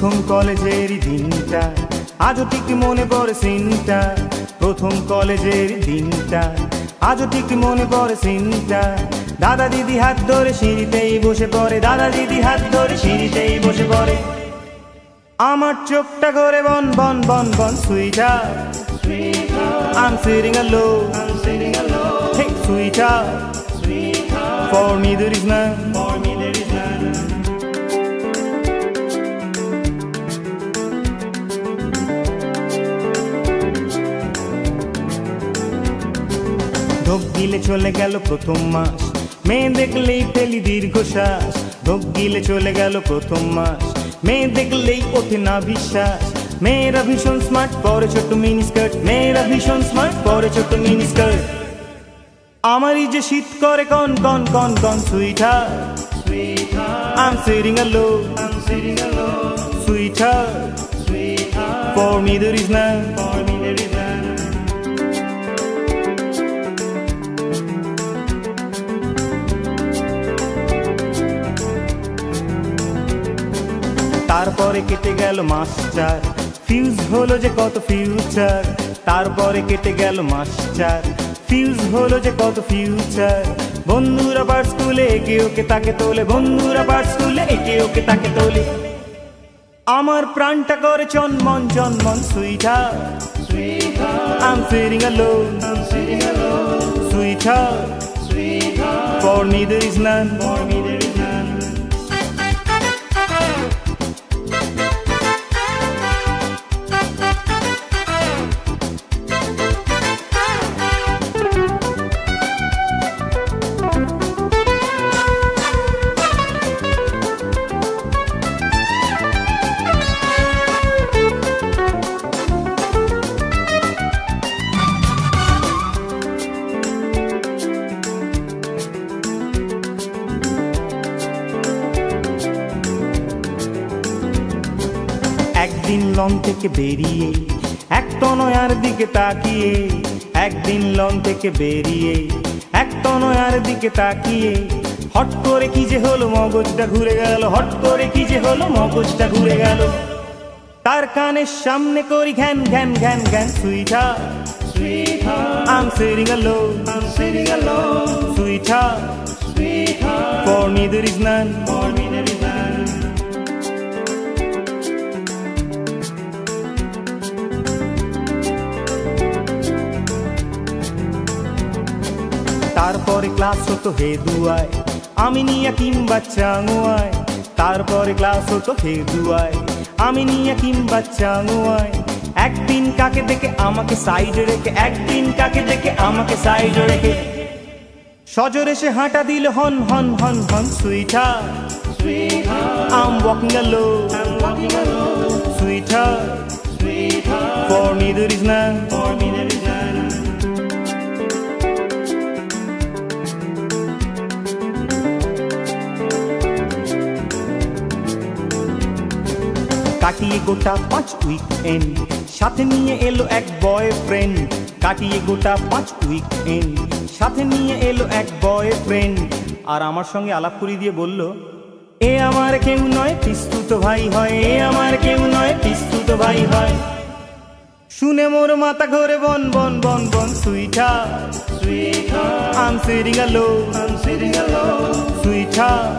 প্রথম কলেজের দিনটা আজও ঠিক মনে পড়ে সিনটা, প্রথম কলেজের দিনটা আজও ঠিক মনে পড়ে সিনটা। দাদা দিদি হাত ধরে সিঁড়িতেই বসে পড়ে, দাদা দিদি হাত ধরে সিঁড়িতেই বসে পড়ে। আমার চোখটা করে বন বন বন বন sweater, I'm sitting alone, hey sweetheart, for me there is none. ঢোক গিলে চলে গেল প্রথম মাস, মেয়ে দেখলেই ফেলি দীর্ঘশ্বাস। ঢোক গিলে চলে গেল প্রথম মাস, মেয়ে দেখলেই ওঠে না বিশ্বাস। মেয়েরা ভীষণ স্মার্ট, পরে ছোট মিনি স্কার্ট, মেয়েরা ভীষণ স্মার্ট, পরে ছোট মিনি স্কার্ট। আমারই যে শীত করে কন কন কন কন sweater, I'm sitting alone, sweetheart, for me there is none. তারপরে কেটে গেল মাস চার, ফিউজ হলো যে কত ফিউচার। তারপরে কেটে গেল মাস চার, ফিউজ হলো যে কত ফিউচার। বন্ধুরা পার স্কুলে একে ওকে তাকে তোলে, বন্ধুরা পার স্কুলে একে ওকে তাকে তোলে। আমার প্রাণটা করে চনমন চনমন sweater, I'm sitting alone, sweetheart, for me there is none. একদিন লন থেকে বেরিয়ে একটা নয়ার দিকে তাকিয়ে, একদিন লন থেকে বেরিয়ে একটা নয়ার দিকে তাকিয়ে, হট করে কি যে হলো মগজটা ঘুরে গেল, হট করে কি যে হলো মগজটা ঘুরে গেল। তার কানের সামনে করি ঘ্যান ঘ্যান ঘ্যান ঘ্যান sweater, I'm sitting alone, sweetheart, for me there is none. তারপরে ক্লাস হতো হে দুয়ায়, আমি নিয়ে কিংবা চাঙুয়ায়। তারপরে ক্লাস হতো হে দুয়ায়, আমি নিয়ে কিংবা চাঙুয়ায়। একদিন কাকে দেখে আমাকে সাইডে রেখে, একদিন কাকে দেখে আমাকে সাইডে রেখে, সজোরে সে হাঁটা দিল হন হন হন হন sweater, I'm walking alone, sweetheart, for me there is none. কাটিয়ে গোটা 5 উইকএন্ড, সাথে নিয়ে এলো এক বয়ফ্রেন্ড। কাটিয়ে গোটা 5 উইকএন্ড, সাথে নিয়ে এলো এক বয়ফ্রেন্ড। আর আমার সঙ্গে আলাপ করিয়ে দিয়ে বলল, এ আমার কেউ নয় পিস্তুত ভাই হয়, এ আমার কেউ নয় পিস্তুত ভাই হয়। শুনে মোর মাথা ঘোরে বন বন বন বন sweater, I'm sitting alone, sweetheart,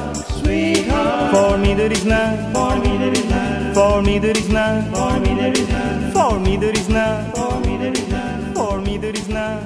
for me there is none. For me there is none. For me there is none. For me there is none. For me there is none. For me there is none.